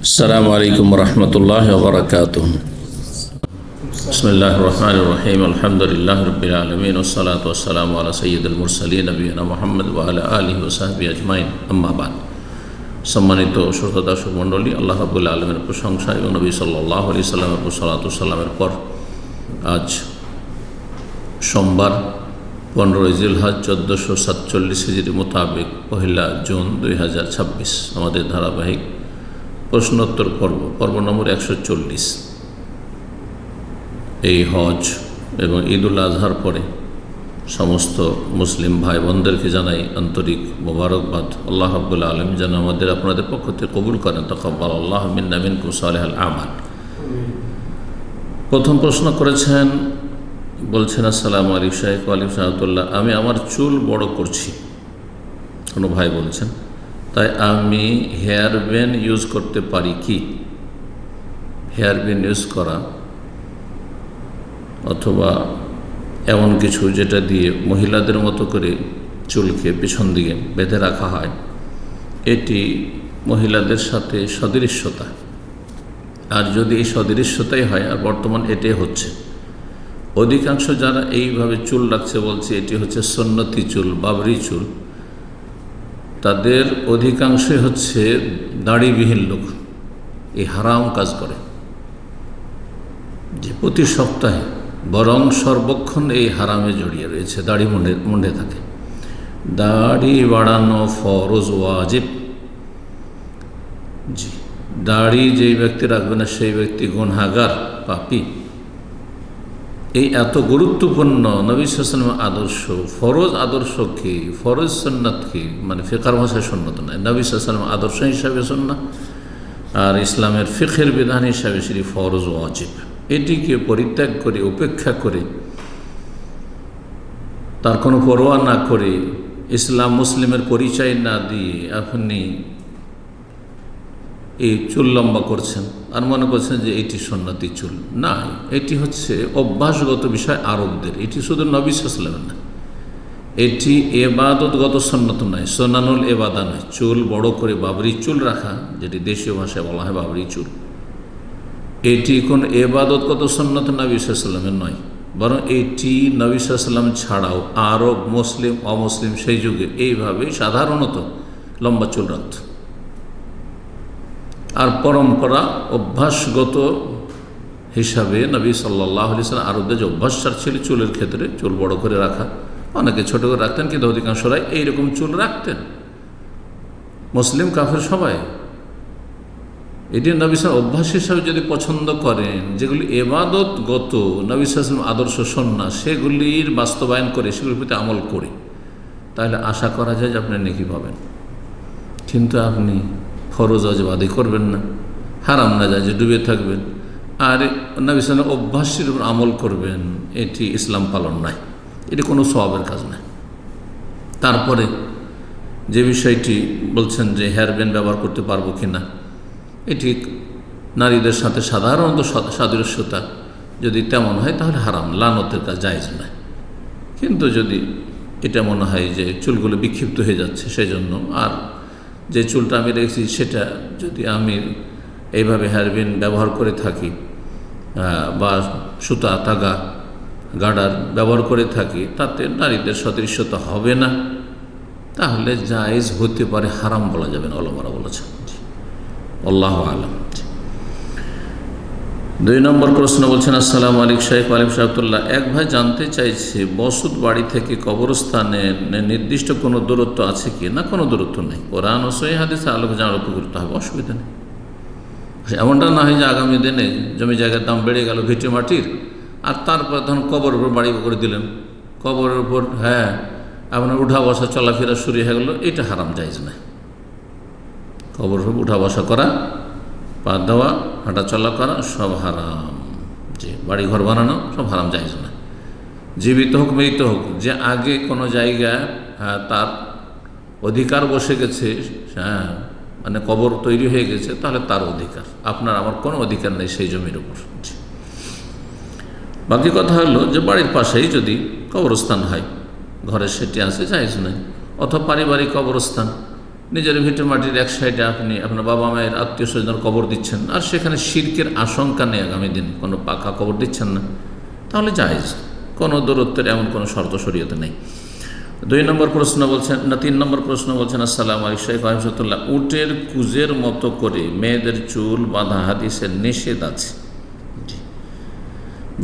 السلام عليكم ورحمة الله وبركاته. بسم الله الرحمن الرحيم. الحمد لله رب العالمين والصلاة والسلام على سيد المرسلين نبينا محمد وعلى آله وصحبه أجمعين. أما بعد, সম্মানিত শ্রোতা দর্শক মণ্ডলী, আল্লাহ রাব্বুল আলামিনের প্রশংসা এবং নবী সাল্লাল্লাহু আলাইহি সাল্লামের উপর সালাতু সালামের পর আজ সোমবার 15 জিলহজ 1447 হিজরি মোতাবেক 1 জুন 2026 আমাদের ধারাবাহিক প্রশ্নোত্তর পর্ব নম্বর 140। এই হজ এবং ঈদুল আজহার পরে সমস্ত মুসলিম ভাই বোনদেরকে জানাই আন্তরিক মোবারকবাদ। আল্লাহ রাব্বুল আলামিন যেন আমাদের আপনাদের পক্ষ থেকে কবুল করেন। তাকাব্বাল আল্লাহু মিন্না মিনকুম সালিহাল আমাল। প্রথম প্রশ্ন করেছেন, বলছেন, আসসালামু আলাইকুম শাইখ। ওয়ালাইকুম সালাম। আমি আমার চুল বড় করছি, কোনো ভাই বলছেন, তাই আমি হেয়ার ব্যান্ড ইউজ করতে পারি কি? হেয়ার ব্যান্ড ইউজ করা অথবা এমন কিছু যেটা দিয়ে মহিলাদের মতো করে চুলকে পিছন দিকে বেঁধে রাখা হয়, এটি মহিলাদের সাথে সদৃশ্যতা। আর যদি এই সদৃশ্যতাই হয়, আর বর্তমান এটাই হচ্ছে, অধিকাংশ যারা এইভাবে চুল রাখছে বলছে এটি হচ্ছে সুন্নতি চুল, বাবরি চুল, তাদের অধিকাংশই হচ্ছে দাড়িবিহীন লোক। এই হারাম কাজ করে, যে প্রতি সপ্তাহে বরং সর্বক্ষণ এই হারামে জড়িয়ে রয়েছে, দাড়ি মুন্ডে থাকে। দাড়ি বাড়ানো ফরজ ওয়াজিব। জি, দাড়ি যেই ব্যক্তি রাখবে না সেই ব্যক্তি গুনাহগার, পাপী। এই এত গুরুত্বপূর্ণ নবী সাল্লাল্লাহু আলাইহি ওয়াসাল্লামের আদর্শ, ফরজ আদর্শ কি, ফরজ সুন্নাত কি, মানে ফিকহের ভাষায় সুন্নাত নয়, নবী সাল্লাল্লাহু আলাইহি ওয়াসাল্লামের আদর্শ হিসাবে সুন্নাহ, আর ইসলামের ফিকহের বিধান হিসাবে সেটি ফরজ ওয়াজিব। এটিকে পরিত্যাগ করে, উপেক্ষা করে, তার কোনো পরোয়া না করে, ইসলাম মুসলিমের পরিচয় না দিয়ে আপনি এই চুল লম্বা করছেন আর মনে করছেন যে এটি সুন্নতি চুল। না, এটি হচ্ছে অভ্যাসগত বিষয় আরবদের, এটি শুধু নবী সাল্লাল্লাহু আলাইহি ওয়াসাল্লামের না, এটি এবাদতগত সুন্নত নয়, সুনানুল এবাদা নয়। চুল বড় করে বাবরি চুল রাখা, যেটি দেশীয় ভাষায় বলা হয় বাবরি চুল, এটি কোন এবাদতগত সুন্নত নবী সাল্লাল্লাহু আলাইহি ওয়াসাল্লামের নয়, বরং এটি নবী সাল্লাল্লাহু আলাইহি ওয়াসাল্লাম ছাড়াও আরব, মুসলিম, অমুসলিম সেই যুগে এইভাবেই সাধারণত লম্বা চুল রাখত। আর পরম্পরা অভ্যাসগত হিসাবে নবী সাল্লাল্লাহু আলাইহি ওয়াসাল্লাম আরবদের যে অভ্যাস ছিল চুলের ক্ষেত্রে, চুল বড় করে রাখা, অনেকে ছোট করে রাখতেন, কিন্তু অধিকাংশরাই এইরকম চুল রাখতেন, মুসলিম কাফের সবাই। এটি নবী সাল্লাল্লাহু অভ্যাস হিসাবে যদি পছন্দ করেন, যেগুলি এবাদতগত নবী সাল্লাল্লাহু আলাইহি ওয়াসাল্লাম আদর্শ সুন্নাহ, সেগুলির বাস্তবায়ন করে, সেগুলির প্রতি আমল করে, তাহলে আশা করা যায় যে আপনি নেকি পাবেন। কিন্তু আপনি ফরজ ওয়াজিব আদায় করবেন না, হারাম না যায় যে ডুবে থাকবেন, আর নবী সাল্লাল্লাহু আলাইহি ওয়াসাল্লাম অভ্যাসের উপর আমল করবেন, এটি ইসলাম পালন নয়, এটি কোনো সওয়াবের কাজ নয়। তারপরে যে বিষয়টি বলছেন যে হেয়ার ব্যান্ড ব্যবহার করতে পারবো কি না, এটি নারীদের সাথে সাধারণত সাদৃশ্যতা যদি তেমন হয় তাহলে হারাম, লানতের কাজ জায়েজ নয়। কিন্তু যদি এটা মনে হয় যে চুলগুলো বিক্ষিপ্ত হয়ে যাচ্ছে সেই জন্য, আর যে চুলটা আমি রেখেছি সেটা যদি আমি এইভাবে হেয়ার ব্যান্ড ব্যবহার করে থাকি বা সুতা, তাগা, গার্ডার ব্যবহার করে থাকি, তাতে নারীদের সদৃশ্যতা হবে না, তাহলে জায়েজ হতে পারে, হারাম বলা যাবে না, ওলামারা বলেছেন। আল্লাহু আ'লাম। 2 নম্বর প্রশ্ন বলছেন, আসসালামু আলাইকুম শাইখ। ওয়ালাইকুম সালাম। এক ভাই জানতে চাইছে, বসত বাড়ি থেকে কবরস্থানে নির্দিষ্ট কোনো দূরত্ব আছে কি? না, কোনো দূরত্ব নেই। কোরআন ও সহিহ হাদিসে আলোকে জানার উপকৃত হবে, অসুবিধা নেই। এমনটা না হয় যে আগামী দিনে জমি জায়গার দাম বেড়ে গেল ভিটে মাটির, আর তারপর তখন কবরের উপর বাড়ি করে দিলেন, কবরের উপর আপনার উঠা বসা চলাফেরা শুরু হয়ে গেল, এটা হারাম, জায়েজ না। কবরের উপর উঠা বসা করা, পা দেওয়া, হাঁটা চলা করা সব হারাম। যে বাড়ি ঘর বানানো সব হারাম, জায়েজ না। জীবিত হোক মৃত হোক, যে আগে কোনো জায়গায় তার অধিকার বসে গেছে, মানে কবর তৈরি হয়ে গেছে, তাহলে তার অধিকার, আপনার আমার কোনো অধিকার নেই সেই জমির উপর। বাকি কথা হলো যে বাড়ির পাশেই যদি কবরস্থান হয়, ঘরে সেটি আছে, জায়েজ নাই। অথবা পারিবারিক কবরস্থান, নিজের ভিটের মাটির এক সাইডে আপনি আপনার বাবা মায়ের আত্মীয় স্বজনের কবর দিচ্ছেন, আর সেখানে শিরকের আশঙ্কা নেই আগামী দিনে, কোনো পাকা কবর দিচ্ছেন না, তাহলে জায়েজ, কোনো দূরত্বের এমন কোনো শর্ত শরীয়তে নেই। 2 নম্বর প্রশ্ন বলছেন না 3 নম্বর প্রশ্ন বলছেন, আসসালামু আলাইকুম শেখ রহমতুল্লাহ, উটের কুজের মতো করে মেয়েদের চুল বাঁধা হাদিসের নিষেধ আছে।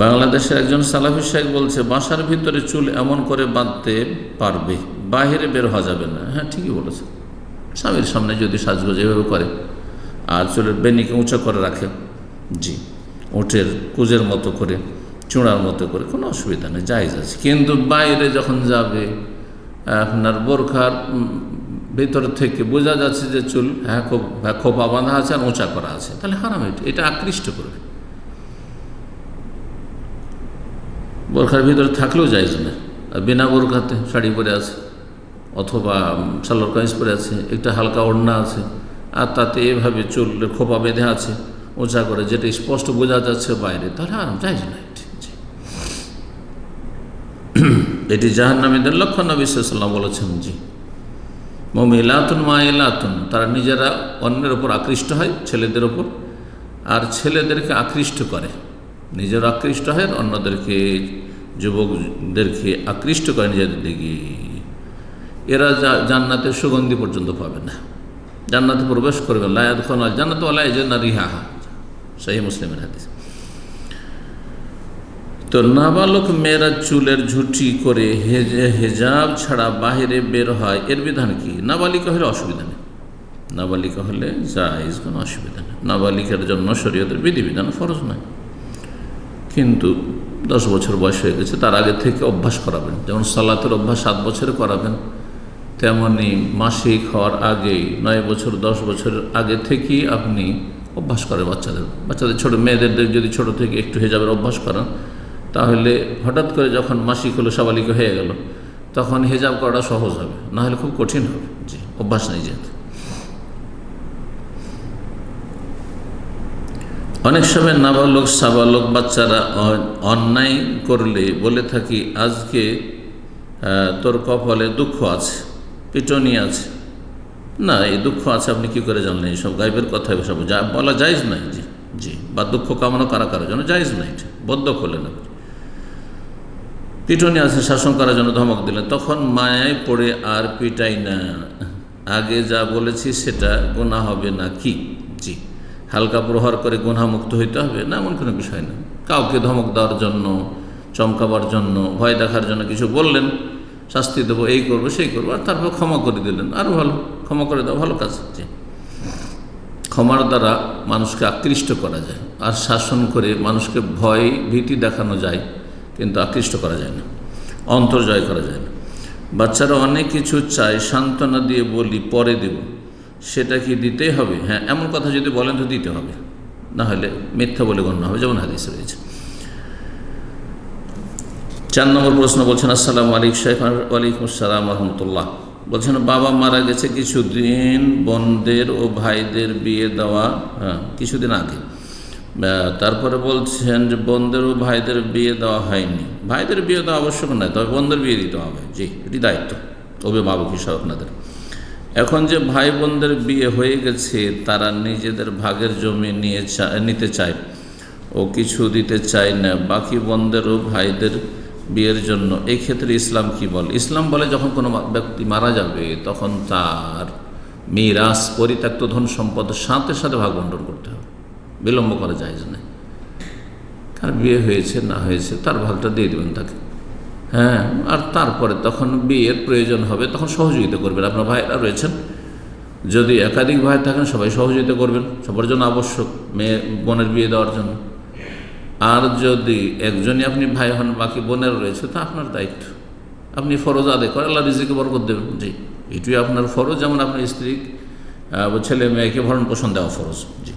বাংলাদেশের একজন সালাফি শেখ বলছে বাসার ভিতরে চুল এমন করে বাঁধতে পারবে, বাহিরে বের হওয়া যাবে না। হ্যাঁ, ঠিকই বলেছে। স্বামীর সামনে যদি সাজগোজ এভাবে করে আর চুলের বেনিকে উঁচা করে রাখে, জি, উটের কুজের মতো করে, চূড়ার মতো করে, কোনো অসুবিধা নেই, জায়েজ আছে। কিন্তু বাইরে যখন যাবে, আপনার বোরখার ভিতর থেকে বোঝা যাচ্ছে যে চুল খোপা বাঁধা আছে আর উঁচা করা আছে, তাহলে হারাম, এটা আকৃষ্ট করবে। বোরখার ভিতরে থাকলেও জায়েজ না, আর বিনা বোরখাতে শাড়ি পরে আছে অথবা সালোয়ার কামিজ পরে আছে, একটা হালকা ওড়না আছে, আর তাতে এভাবে চুল খোপা বেঁধে আছে উঁচা করে, যেটা স্পষ্ট বোঝা যাচ্ছে বাইরে, তাহলে হারাম, জায়েজ না। এটি জাহান্নামীদের লক্ষণ, নবী সাল্লাল্লাহু আলাইহি ওয়াসাল্লাম বলেছেন। জি, মুমিলাতুন মাইলাতুন, তারা নিজেরা অন্যের ওপর আকৃষ্ট হয়, ছেলেদের ওপর, আর ছেলেদেরকে আকৃষ্ট করে, নিজের আকৃষ্ট হয়, অন্যদেরকে, যুবকদেরকে আকৃষ্ট করে নিজেদের দিকে। এরা জান্নাতের সুগন্ধি পর্যন্ত পাবে না, জান্নাতে প্রবেশ করবে, লা ইয়াদখুলুল জান্নাতা ওয়া লা ইয়াজিদুনা রিহাহা, সহিহ মুসলিমের হাদিস। তো নাবালক মেয়েরা চুলের ঝুঁটি করে হেজাব ছাড়া বাহিরে বের হয়, এর বিধান কি? নাবালিকা হলে অসুবিধা নেই, নাবালিকা হলে জায়েজ, কোনো অসুবিধা নেই। নাবালিকার জন্য শরীয়তের বিধিবিধান ফরজ নয়, কিন্তু 10 বছর বয়স হয়ে গেছে, তার আগে থেকে অভ্যাস করাবেন। যেমন সালাতের অভ্যাস 7 বছরে করাবেন, তেমনি মাসিক হওয়ার আগেই 9 বছর 10 বছরের আগে থেকেই আপনি অভ্যাস করেন বাচ্চাদের ছোটো মেয়েদের যদি ছোটো থেকে একটু হেজাবের অভ্যাস করান, তাহলে হঠাৎ করে যখন মাসিক হলো, সাবালিকা হয়ে গেল, তখন হেজাব করাটা সহজ হবে, না হলে খুব কঠিন হবে। জি, অভ্যাস নেই যেহেতু। অনেক সময় নাবালক সাবালক বাচ্চারা অন্যায় করলে বলে থাকি, আজকে তোর কপালে দুঃখ আছে, পিটনি আছে। না, এই দুঃখ আছে আপনি কি করে জানলেন? এইসব গাইবের কথা সব বলা জায়েজ নাই। জি জি, বা দুঃখ কামনা কারোর জন্য জায়েজ নাই, বদ্ধ করলেন আপনি। পিটনি আছে, শাসন করার জন্য ধমক দিলেন, তখন মায়ায় পড়ে আর পিটাই না, আগে যা বলেছি সেটা গুনাহ হবে না কি? জি, হালকা প্রহার করে গুনাহমুক্ত হইতে হবে না, এমন কোনো বিষয় না। কাউকে ধমক দেওয়ার জন্য, চমকাবার জন্য, ভয় দেখার জন্য কিছু বললেন, শাস্তি দেবো, এই করবো সেই করবো, আর তারপর ক্ষমা করে দিলেন, আরও ভালো, ক্ষমা করে দেওয়া ভালো কাজ। জি, ক্ষমার দ্বারা মানুষকে আকৃষ্ট করা যায়, আর শাসন করে মানুষকে ভয় ভীতি দেখানো যায়, কিন্তু আকৃষ্ট করা যায় না, অন্তর জয় করা যায় না। বাচ্চারা অনেক কিছু চায়, সান্ত্বনা দিয়ে বলি পরে দেব, সেটা কি দিতেই হবে? হ্যাঁ, এমন কথা যদি বলেন তো দিতে হবে, না হলে মিথ্যা বলে গণ্য হবে, যেমন হাদিসে রয়েছে। 4 নম্বর প্রশ্ন বলছেন, আসসালামু আলাইকুম শেখ। ওয়ালাইকুম আসসালাম রহমতুল্লাহ। বলছেন বাবা মারা গেছে কিছুদিন, বোনদের ও ভাইদের বিয়ে দেওয়া, কিছুদিন আগে, তারপরে বলছেন যে বোনদের ও ভাইদের বিয়ে দেওয়া হয়নি। ভাইদের বিয়ে দেওয়া আবশ্যক নয়, তবে বোনদের বিয়ে দিতে হবে। জি, এটি দায়িত্ব অভিভাবক হিসাবে আপনাদের। এখন যে ভাই বোনদের বিয়ে হয়ে গেছে, তারা নিজেদের ভাগের জমি নিতে চায় ও কিছু দিতে চায় না বাকি বোনদের ও ভাইদের বিয়ের জন্য, এই ক্ষেত্রে ইসলাম কি বলে? ইসলাম বলে যখন কোনো ব্যক্তি মারা যাবে, তখন তার মিরাস, পরিত্যক্ত ধন সম্পদের সাথে সাথে ভাগ বণ্টন করতে হবে, বিলম্ব করা জায়েজ নয়। তার বিয়ে হয়েছে না হয়েছে তার ভাগটা দিয়ে দেবেন তাকে, হ্যাঁ। আর তারপরে তখন বিয়ের প্রয়োজন হবে, তখন সহযোগিতা করবেন। আপনার ভাইরা রয়েছেন, যদি একাধিক ভাই থাকেন সবাই সহযোগিতা করবেন, সবার জন্য আবশ্যক মেয়ে বোনের বিয়ে দেওয়ার জন্য। আর যদি একজনই আপনি ভাই হন, বাকি বোনের রয়েছে, তা আপনার দায়িত্ব, আপনি ফরজ আদায় করেন, আল্লাহ রিজিকে বরকত দেবেন। জি, এটুই আপনার ফরজ, যেমন আপনার স্ত্রী ছেলে মেয়েকে ভরণ পোষণ দেওয়া ফরজ। জি,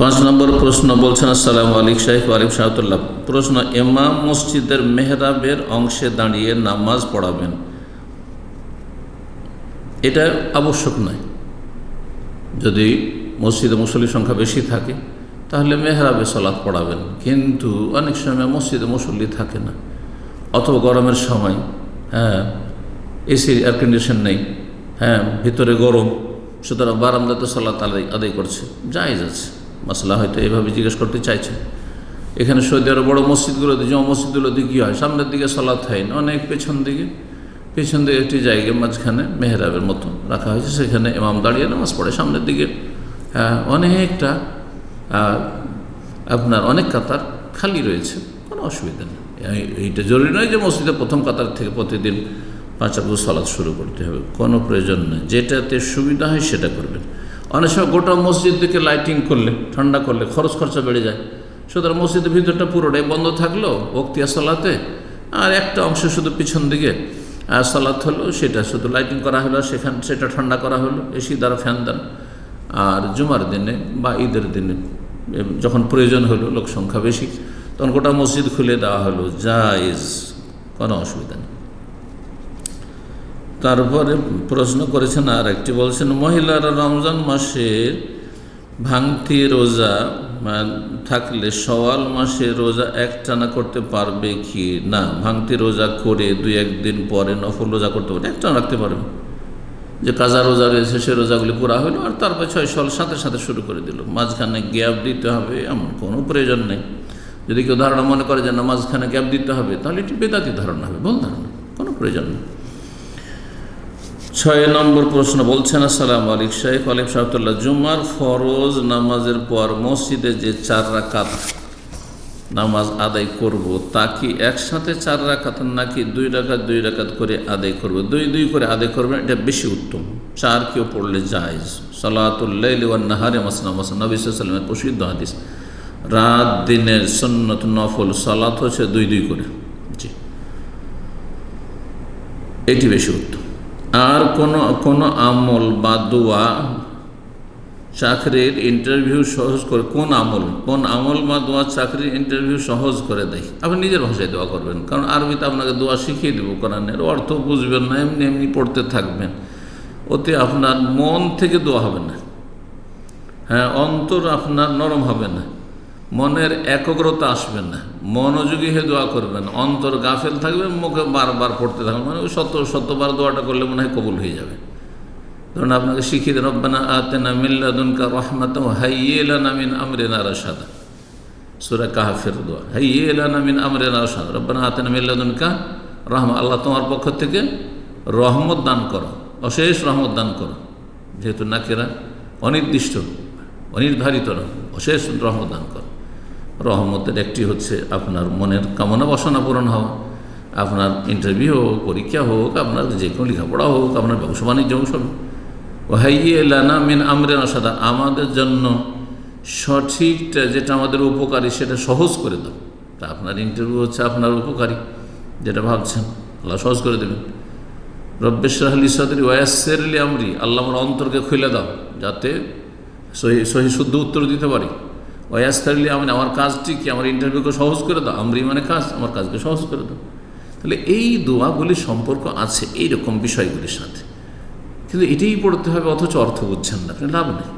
পাঁচ নম্বর প্রশ্ন বলছেন, আসসালামু আলাইকুম শেখ। ওয়ালাইকুম সালাম। প্রশ্ন, ইমাম মসজিদের মেহরাবের অংশে দাঁড়িয়ে নামাজ পড়াবেন, এটা আবশ্যক নয়। যদি মসজিদে মুসল্লির সংখ্যা বেশি থাকে, তাহলে মেহরাবে সালাত পড়াবেন। কিন্তু অনেক সময় মসজিদে মুসল্লি থাকে না, অথবা গরমের সময় এসি এয়ার কন্ডিশন নেই, ভিতরে গরম, সুতরাং বারান্দাতে সালাত আদায় করছে, জায়েজ আছে। মাসলা হয়তো এইভাবে জিজ্ঞেস করতে চাইছে। এখানে সৌদি আরব বড় মসজিদগুলোতে, জমা মসজিদগুলোতে কী হয়, সামনের দিকে সালাত হয় না, অনেক পেছন দিকে একটি জায়গায় মাঝখানে মেহরাবের মতো রাখা হয়েছে, সেখানে ইমাম দাঁড়িয়ে নামাজ পড়ে। সামনের দিকে অনেকটা আপনার অনেক কাতার খালি রয়েছে, কোনো অসুবিধা নেই। এইটা জরুরি নয় যে মসজিদে প্রথম কাতার থেকে প্রতিদিন 5 ওয়াক্ত সালাত শুরু করতে হবে, কোনো প্রয়োজন নেই। যেটাতে সুবিধা হয় সেটা করবেন। অনেক সময় গোটা মসজিদ দিকে লাইটিং করলে, ঠান্ডা করলে খরচা বেড়ে যায়। সুতরাং মসজিদের ভিতরটা পুরোটাই বন্ধ থাকলো ওক্তিয়া সালাতে, আর একটা অংশ শুধু পিছন দিকে সালাত হলো, সেটা শুধু লাইটিং করা হলো, সেটা ঠান্ডা করা হলো এসি দ্বারা, ফ্যান দ্বারা। আর জুমার দিনে বা ঈদের দিনে যখন প্রয়োজন হলো, লোক সংখ্যা বেশি, তখন গোটা মসজিদ খুলে দেওয়া হলো, জায়েজ, কোনো অসুবিধা নেই। তারপরে প্রশ্ন করেছেন আর একটি, বলছেন মহিলারা রমজান মাসের ভাঙতি রোজা থাকলে সওয়াল মাসে রোজা একটানা করতে পারবে কি না? ভাঙতি রোজা করে 2-1 দিন পরে নফল রোজা করতে পারবে, একটানা রাখতে পারবে। যে কাজা রোজা রয়েছে সে রোজাগুলি পুরা হলো, আর তারপর 6 সওয়াল সাথে শুরু করে দিল। মাঝখানে গ্যাপ দিতে হবে এমন কোনো প্রয়োজন নেই। যদি কেউ ধারণা মনে করে যে না মাঝখানে গ্যাপ দিতে হবে, তাহলে এটি বেদাতি ধারণা হবে, ভুল ধারণা, কোনো প্রয়োজন নেই। 6 নম্বর প্রশ্ন বলছেন, আসসালামু আলাইকুম শাইখ ওয়ালাইকুম সালাম, জুমার ফরজ নামাজের পর মসজিদে যে 4 রাকাত নামাজ আদায় করব, তা কি একসাথে 4 রাকাত নাকি 2 রাকাত করে আদায় করব? 2 করে আদায় করবেন, এটা বেশি উত্তম। 4 কেউ পড়লে জায়েজ। সালাতুল লাইলি ওয়ান নাহারি মাসনা মাসনা, নবী সাল্লাল্লাহু আলাইহি ওয়াসাল্লামের প্রসিদ্ধ হাদিস। রাত দিনের সুন্নত নফল সালাত হচ্ছে 2 করে, জি, এটি বেশি উত্তম। আর কোন আমল বা দোয়া চাকরির ইন্টারভিউ সহজ করে, কোন আমল বা দোয়া চাকরির ইন্টারভিউ সহজ করে দেয়? আপনি নিজের ভাষায় দোয়া করবেন, কারণ আরবিতে আপনাকে দোয়া শিখিয়ে দেবো, কোরআনের অর্থ বুঝবেন না, এমনি পড়তে থাকবেন, ওতে আপনার মন থেকে দোয়া হবে না, অন্তর আপনার নরম হবে না, মনের একাগ্রতা আসবে না, মনোযোগী হয়ে দোয়া করবেন, অন্তর গাফেল থাকবে, মুখে বারবার পড়তে থাকবেন, মানে ওই 100বার দোয়াটা করলে মনে হয় কবুল হয়ে যাবে। ধরুন আপনাকে শিখিয়ে দেন, রব্বানা আতিনা মিন লাদুনকা রাহমাতাও হাইয়্যি লানা মিন আমরিনা রাশাদা, সূরা কাহফের দোয়া, হাইয়্যি লানা মিন আমরিনা রাশাদা, রব্বানা আতিনা মিন লাদুনকা রাহমা, আল্লাহ তোমার পক্ষ থেকে রহমত দান করো, অশেষ রহমত দান করো। যেহেতু নাকিরা অনির্দিষ্ট, অনির্ধারিত, অশেষ রহমত দান করো। রহমতের একটি হচ্ছে আপনার মনের কামনা বাসনা পূরণ হওয়া, আপনার ইন্টারভিউ হোক, পরীক্ষা হোক, আপনার যে কোনো লেখাপড়া হোক, আপনার ব্যবসা বাণিজ্য হোক, সব। হাইয়্যি লানা মিন আমরিনা রাশাদা, আমাদের জন্য সঠিকটা যেটা আমাদের উপকারী সেটা সহজ করে দাও। তা আপনার ইন্টারভিউ হচ্ছে আপনার উপকারী, যেটা ভাবছেন আল্লাহ সহজ করে দেবেন। রব্বি ইশরাহ লি সাদরি ওয়া ইয়াসসির লি আমরি, আল্লাহ আমার অন্তরকে খুলে দাও যাতে সহি শুদ্ধ উত্তর দিতে পারি। ওয়া ইয়াসসির লি আমরি, আমার কাজটি কি, আমার ইন্টারভিউকে সহজ করে দাও, আমরি মানে কাজ, আমার কাজকে সহজ করে দাও। তাহলে এই দোয়াগুলির সম্পর্ক আছে এইরকম বিষয়গুলির সাথে, কিন্তু এটাই পড়তে হবে, অথচ অর্থ বুঝছেন না, আপনি লাভ নেই।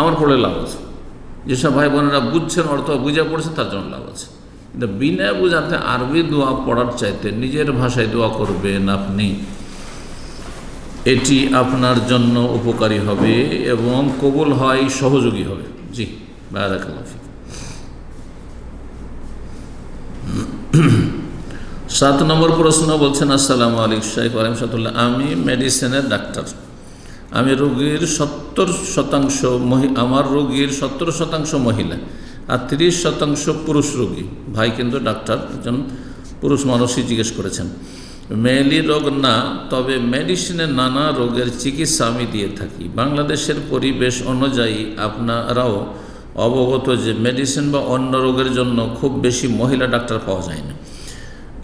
আমার পড়লে লাভ আছে, যেসব ভাই বোনেরা বুঝছেন, অর্থ বুঝে পড়ছে, তার জন্য লাভ আছে। কিন্তু বিনা বুঝাতে আরবি দোয়া পড়ার চাইতে নিজের ভাষায় দোয়া করবেন আপনি, এটি আপনার জন্য উপকারী হবে এবং কবুল হয় সহযোগী হবে। জি, বারাকাল্লাহ ফিক। 7 নম্বর প্রশ্ন বলছেন, আসসালামু আলাইকুম শাইখ ওয়ালাইকুম সালাম, আমি মেডিসিনের ডাক্তার, আমি রোগীর 70% আমার রোগীর 70% মহিলা আর 30% পুরুষ রোগী। ভাই কিন্তু ডাক্তার, একজন পুরুষ মানুষই জিজ্ঞেস করেছেন। মেয়েলি রোগ না, তবে মেডিসিনের নানা রোগের চিকিৎসা আমি দিয়ে থাকি। বাংলাদেশের পরিবেশ অনুযায়ী আপনারাও অবগত যে মেডিসিন বা অন্য রোগের জন্য খুব বেশি মহিলা ডাক্তার পাওয়া যায় না।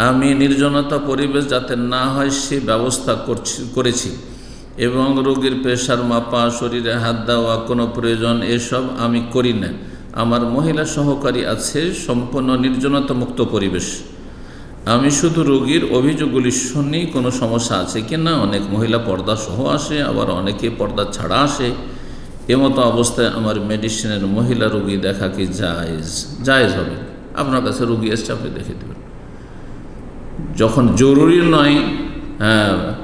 আমি নির্জনতা পরিবেশ যাতে না হয় সে ব্যবস্থা করেছি এবং রোগীর প্রেশার মাপা, শরীরে হাত দেওয়া কোনো প্রয়োজন এসব আমি করি না। আমার মহিলা সহকারী আছে, সম্পূর্ণ নির্জনতা মুক্ত পরিবেশ। আমি শুধু রোগীর অভিযোগগুলি শুনি, কোনো সমস্যা আছে কি না। অনেক মহিলা পর্দা সহ আসে, আবার অনেকে পর্দা ছাড়া আসে। এমতো অবস্থায় আমার মেডিসিনের মহিলা রোগী দেখা কি জায়েজ হবে? আপনার কাছে রোগী এসছে, আপনি দেখে দেবেন। যখন জরুরি নয়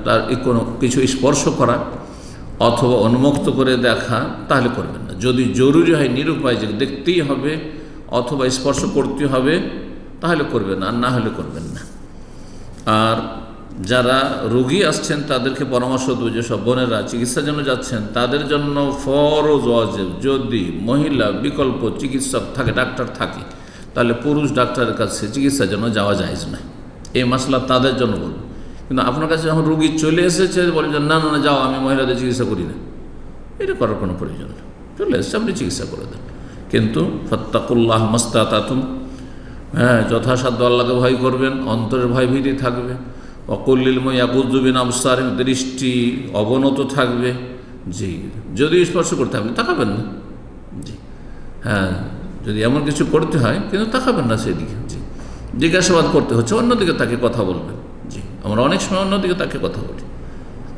তার কোনো কিছু স্পর্শ করা অথবা উন্মুক্ত করে দেখা, তাহলে করবেন না। যদি জরুরি হয়, নিরুপায়, যে দেখতেই হবে অথবা স্পর্শ করতে হবে, তাহলে করবেন, আর না হলে করবেন না। আর যারা রোগী আসছেন তাদেরকে পরামর্শ দেব, যেসব বোনেরা চিকিৎসার জন্য যাচ্ছেন তাদের জন্য ফরজ ওয়াজিব, যদি মহিলা বিকল্প চিকিৎসক থাকে, ডাক্তার থাকে, তাহলে পুরুষ ডাক্তারের কাছে চিকিৎসার জন্য যাওয়া জায়েজ নয়। এই মাসলা তাদের জন্য বলব। কিন্তু আপনার কাছে যখন রোগী চলে এসেছে, বলে যে না না না যাও, আমি মহিলাদের চিকিৎসা করি না, এটা করার কোনো প্রয়োজন নেই। চলে এসেছে, আপনি চিকিৎসা করে দেন। কিন্তু ফাত্তাকুল্লাহ মাস্তাতাতুম, যথাসাধ্য আল্লাহকে ভয় করবেন, অন্তরের ভয় ভীতি থাকবে। অকুল্লিল ইয়াকুযু বিন আবসারিহিম, দৃষ্টি অবনত থাকবে। জি, যদি স্পর্শ করতে আপনি তাকাবেন না। জি যদি এমন কিছু করতে হয়, কিন্তু তাকাবেন না সেদিকে। জি, জিজ্ঞাসাবাদ করতে হচ্ছে, অন্যদিকে তাকে কথা বলবেন। জি, আমরা অনেক সময় অন্যদিকে তাকে কথা বলি,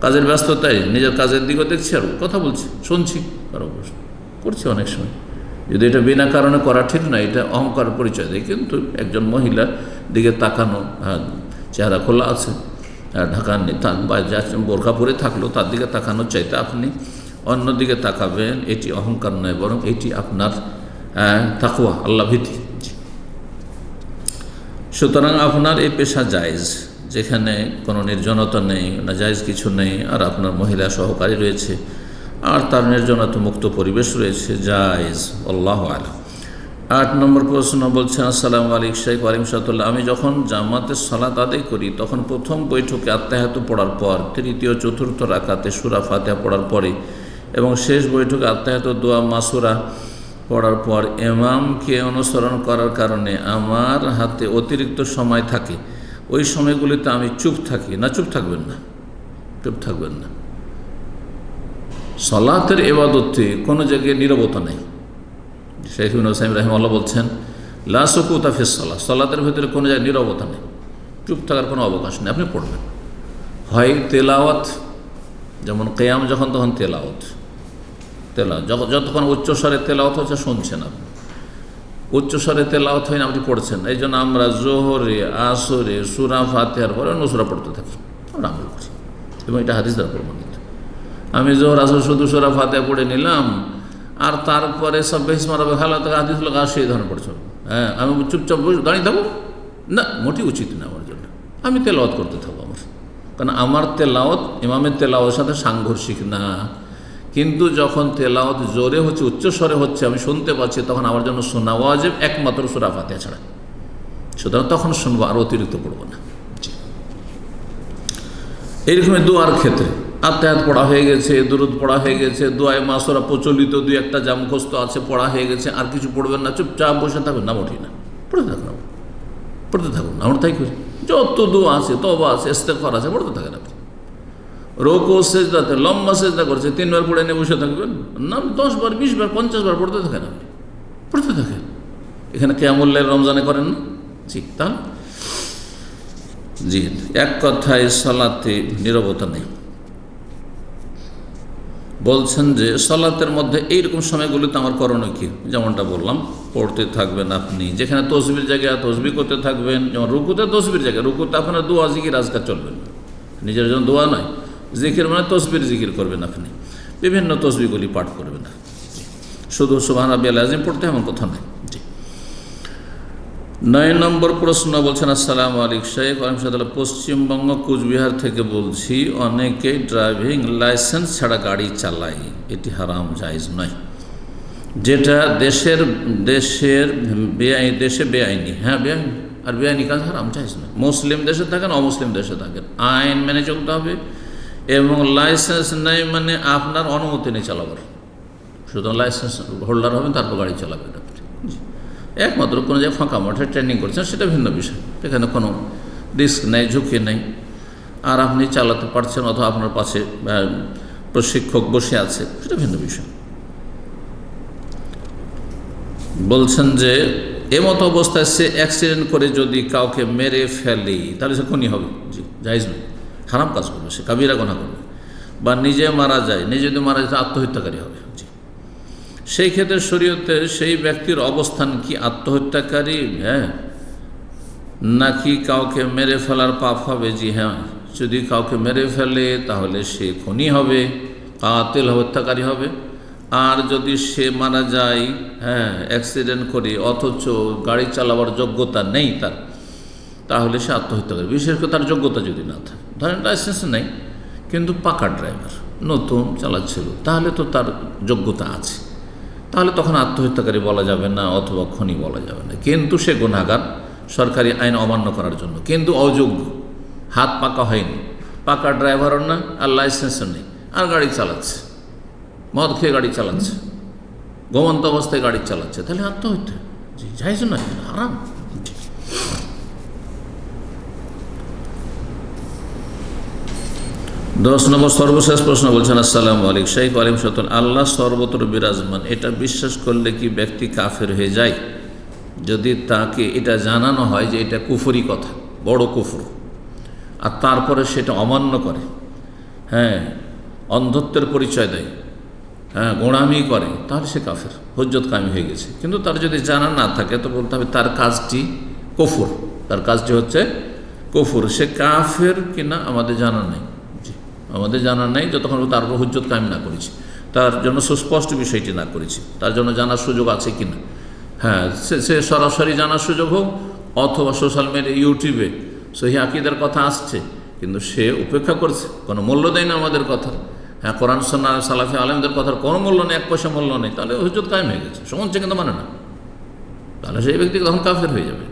কাজের ব্যস্ততায় নিজের কাজের দিকেও দেখছি আর কথা বলছি, শুনছি, কারো করছি অনেক সময়। যদি এটা বিনা কারণে করা ঠিক না, এটা অহংকার পরিচয় দেয়। কিন্তু একজন মহিলার দিকে তাকানো, চেহারা খোলা আছে, ঢাকা বা বোরকা পরে থাকলেও তার দিকে তাকানোর চাইতে আপনি অন্যদিকে তাকাবেন, এটি অহংকার নয়, বরং এটি আপনার তাকওয়া, আল্লাহ ভীতি। সুতরাং আপনার এই পেশা জায়েজ, যেখানে কোনো নির্জনতা নেই, না জায়েজ কিছু নেই, আর আপনার মহিলা সহকারী রয়েছে, আর তার নির্জনতা মুক্ত পরিবেশ রয়েছে, জায়েজ। আল্লাহু আ'লাম। 8 নম্বর প্রশ্ন বলছেন, আসসালামু আলাইকুম শাইখ ওয়া রাহমাতুল্লাহ। আমি যখন জামাতে সালাত আদায় করি, তখন প্রথম বৈঠকে আত্তাহিয়াতু পড়ার পর, তৃতীয় চতুর্থ রাকাতে সূরা ফাতিহা পড়ার পরে এবং শেষ বৈঠকে আত্তাহিয়াতু দোয়া মাসুরা পড়ার পর ইমামকে অনুসরণ করার কারণে আমার হাতে অতিরিক্ত সময় থাকে, ওই সময়গুলিতে আমি চুপ থাকি না? চুপ থাকবেন না, চুপ থাকবেন না। সালাতের ইবাদতে কোনো জায়গায় নীরবতা নেই। শেখ ইবনে উসাইমিন রাহিমাহুল্লাহ বলছেন, লা সুকুতা ফিস সালাহ, সালাতের ভিতরে কোনো জায়গায় নীরবতা নেই, চুপ থাকার কোনো অবকাশ নেই, আপনি পড়বেন। হয় তেলাওয়াত, যেমন কিয়াম যখন তখন তেলাওয়াত, যতক্ষণ উচ্চস্বরে তেলাওয়াত হচ্ছে শুনছেন আপনি, উচ্চস্বরে তেলাওয়াত হয় না, আপনি পড়ছেন। এই জন্য আমরা জোহরে, আসরে সূরা ফাতিহার পরে অন্য সূরা পড়তে থাকি, আমরা আমল করি, এবং এটা হাদিস দ্বারা প্রমাণিত। আমি জোহর আসর শুধু সূরা ফাতিহা পড়ে নিলাম, আর তারপরে সব বেহিসমা রব্বিল আ'লা থেকে হাদিস হলো সেই ধরনের পড়ছে, আমি চুপচাপ দাঁড়িয়ে থাকবো না, মোটেই উচিত না আমার জন্য। আমি তেলাওয়াত করতে থাকবো আমার, কারণ আমার তেলাওয়াত ইমামের তেলাওয়াতের সাথে সাংঘর্ষিক না। কিন্তু যখন তেলাওয়াত জোরে হচ্ছে, উচ্চস্বরে হচ্ছে, আমি শুনতে পাচ্ছি, তখন আমার জন্য শোনা ওয়াজিব, একমাত্র সূরা ফাতিহা ছাড়া। সুতরাং তখন শুনবো, আর অতিরিক্ত পড়বো না। এইরকমই দোয়ার ক্ষেত্রে আত্তাহিয়াত পড়া হয়ে গেছে, দুরূদ পড়া হয়ে গেছে, দোয়ায়ে মাসুরা প্রচলিত 2-1টা যা মুখস্থ আছে পড়া হয়ে গেছে, আর কিছু পড়বেন না, চুপচাপ বসে থাকবেন না, মোটেই না, পড়তে থাকুন, পড়তে থাকুন। আমরা তাই করি, যত দোয়া আছে, তওবা আছে, ইস্তেগফার আছে, পড়তে থাকেন আপনি। রুকু সেজদাতে লম্বা সেজদা করছে, 3 বার পড়ে নিয়ে বসে থাকবেন না, 10 বার 20 বার 50 বার পড়তে থাকেন আপনি, পড়তে থাকেন। এখানে কিয়ামুল লাইল রমজানে করেন না? জি, তাহলে জি, এক কথায় সালাতে নীরবতা নেই। বলছেন যে সালাতের মধ্যে এইরকম সময়গুলিতে আমার করণীয় কি? যেমনটা বললাম, পড়তে থাকবেন আপনি, যেখানে তসবির জায়গায় তসবি করতে থাকবেন, যেমন রুকুতে তসবির জায়গায়, রুকুতে আপনার দোয়া জিকির আজকার চলবেন, নিজের জন্য দোয়া নয়, জিকির মানে তসবির জিকির করবেন আপনি, বিভিন্ন তসবিগুলি পাঠ করবেন না, শুধু সুবহান রাব্বিয়াল আযীম পড়তে এমন কথা নয়। জি। 9 নম্বর প্রশ্ন বলছেন, আসসালামু আলাইকুম শাইখ ওয়া রাহমাতুল্লাহ। পশ্চিমবঙ্গ কুচবিহার থেকে বলছি, অনেকেই ড্রাইভিং লাইসেন্স ছাড়া গাড়ি চালায়, এটি হারাম, জায়েজ নয়। যেটা দেশে বেআইনি, হ্যাঁ বেআইনি, আর বেআইনি কাজ হারাম, জায়েজ নয়। মুসলিম দেশে থাকেন, অমুসলিম দেশে থাকেন, আইন মেনে চলতে হবে, এবং লাইসেন্স নেই মানে আপনার অনুমতি নেই চালাবার। সুতরাং লাইসেন্স হোল্ডার হবেন, তারপর গাড়ি চালাবেন আপনি। একমাত্র কোনো জায়গায় ফাঁকা মাঠে ট্রেনিং করছেন, সেটা ভিন্ন বিষয়, এখানে কোনো রিস্ক নেই, ঝুঁকি নেই, আর আপনি চালাতে পারছেন, অথবা আপনার পাশে প্রশিক্ষক বসে আছে, সেটা ভিন্ন বিষয়। বলছেন যে এমতো অবস্থায় সে অ্যাক্সিডেন্ট করে যদি কাউকে মেরে ফেলে, তাহলে সে খুনি হবে? জি, জায়েজ নয়, হারাম কাজ করবে, সে কাবিরা গুনাহ করবে। বা নিজে মারা যায়, নিজে যদি মারা যায় আত্মহত্যাকারী হবে। জি, সেই ক্ষেত্রে শরীয়তে সেই ব্যক্তির অবস্থান কি আত্মহত্যাকারী নাকি কাউকে মেরে ফেলার পাপ হবে? জি হ্যাঁ, যদি কাউকে মেরে ফেলে তাহলে সে খুনি হবে, কাতিল হত্যাকারী হবে। আর যদি সে মারা যায় অ্যাক্সিডেন্ট করে অথচ গাড়ি চালাবার যোগ্যতা নেই তার, তাহলে সে আত্মহত্যাকারী। বিশেষ করে তার যোগ্যতা যদি না থাকে, ধরেন লাইসেন্স নেই কিন্তু পাকা ড্রাইভার, নতুন চালাচ্ছিল, তাহলে তো তার যোগ্যতা আছে, তাহলে তখন আত্মহত্যাকারী বলা যাবে না অথবা খুনি বলা যাবে না। কিন্তু সে গুনাহগার সরকারি আইন অমান্য করার জন্য, কিন্তু অযোগ্য, হাত পাকা হয়নি, পাকা ড্রাইভারও না আর লাইসেন্সও নেই, আর গাড়ি চালাচ্ছে, মদ খেয়ে গাড়ি চালাচ্ছে, ঘুমন্ত অবস্থায় গাড়ি চালাচ্ছে, তাহলে আত্মহত্যা জি যাইজ না, হারাম। 10 নম্বর সর্বশেষ প্রশ্ন বলছেন, আসসালামু আলাইকুম শাইখ আলিম সতন, আল্লাহ সর্বত্র বিরাজমান, এটা বিশ্বাস করলে কি ব্যক্তি কাফের হয়ে যায় যদি তাকে এটা জানানো হয় যে এটা কুফরি কথা, বড় কুফর, আর তারপরে সেটা অমান্য করে, অন্ধত্বের পরিচয় দেয়, গোঁড়ামি করে, তাহলে সে কাফের, হুজ্জত কায়েম হয়ে গেছে। কিন্তু তার যদি জানা না থাকে তো বলতে হবে তার কাজটি কুফর, তার কাজটি হচ্ছে কুফর, সে কাফের কিনা আমাদের জানা নেই। আমাদের জানা নেই যতক্ষণ তার হুজ্জত কায়েম না করেছি, তার জন্য সুস্পষ্ট বিষয়টি না করেছি, তার জন্য জানার সুযোগ আছে কিনা। সে সরাসরি জানার সুযোগ হোক অথবা সোশ্যাল মিডিয়া ইউটিউবে সহি আকীদার কথা আসছে কিন্তু সে উপেক্ষা করছে, কোনো মূল্য দেয় না আমাদের কথা, কোরআন সুন্নাহ সালাফি আলেমদের কথার কোনো মূল্য নেই, এক পয়সা মূল্য নেই, তাহলে হুজ্জত কায়েম হয়ে গেছে, শুনছে কিন্তু মানে না, তাহলে সেই ব্যক্তি তখন কাফের হয়ে যাবে।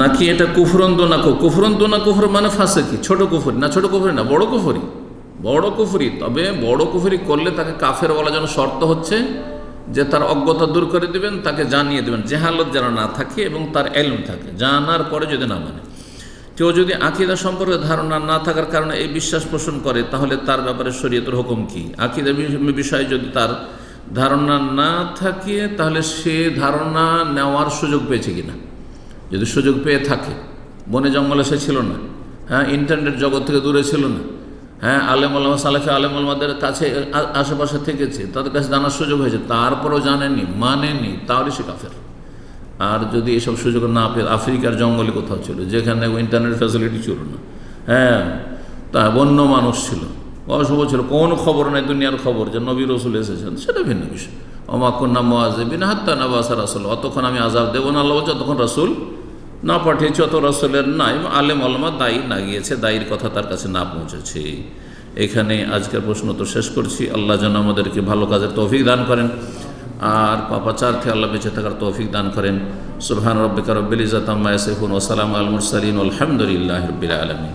নাকি এটা কুফরন দোনা কুফরন দোনা কুফর মানে ফাসেকি, ছোট কুফরি না, ছোট কুফরি না, বড় কুফরি, বড় কুফরি। তবে বড় কুফরি করলে তাকে কাফের বলার জন্য শর্ত হচ্ছে যে তার অজ্ঞতা দূর করে দেবেন, তাকে জানিয়ে দেবেন, জেহালত যেন না থাকে এবং তার ইলম থাকে, জানার পরে যদি না মানে। কেউ যদি আকীদা সম্পর্কে ধারণা না থাকার কারণে এই বিশ্বাস পোষণ করে তাহলে তার ব্যাপারে শরীয়তের হুকুম কি? আকীদা বিষয়ে যদি তার ধারণা না থাকে তাহলে সে ধারণা নেওয়ার সুযোগ পেয়েছে কিনা, যদি সুযোগ পেয়ে থাকে, বনে জঙ্গলে সে ছিল না, ইন্টারনেট জগৎ থেকে দূরে ছিল না, আলেম ওলামা সালাফি আলেম ওলামাদের কাছে আশেপাশে থেকেছে, তাদের কাছে জানার সুযোগ হয়েছে, তারপরেও জানেনি, মানেনি, তাহলে সে কাফের। আর যদি এসব সুযোগ না পেয়ে আফ্রিকার জঙ্গলে কোথাও ছিল যেখানে ইন্টারনেট ফ্যাসিলিটি ছিল না, তা বন্য মানুষ ছিল, অশুভ ছিল, কোনো খবর নেই দুনিয়ার খবর যে নবী রসুল এসেছেন, সেটা ভিন্ন বিষয়। অমাকুন্না মুআযিবিন হাত্তা নাবাসা রাসূলা, অতক্ষণ আমি আযাব দেব না আল্লাহ, যতক্ষণ রাসূল না পাঠিয়েছে, অত রাসূলের নাই আলেম ওলামা দায়ী না গিয়েছে, দায়ীর কথা তার কাছে না পৌঁছেছে। এখানে আজকের প্রশ্ন তো শেষ করছি। আল্লাহ যেন আমাদেরকে ভালো কাজের তৌফিক দান করেন আর পাপাচার থেকে আল্লাহ বেঁচে থাকার তৌফিক দান করেন। সুবহান রাব্বিকা রাব্বিল ইজ্জাতি আম্মা ইয়াসিফুন ওয়া সালামুন আলাল মুরসালিন ওয়া আলহামদুলিল্লাহি রাব্বিল আলামিন।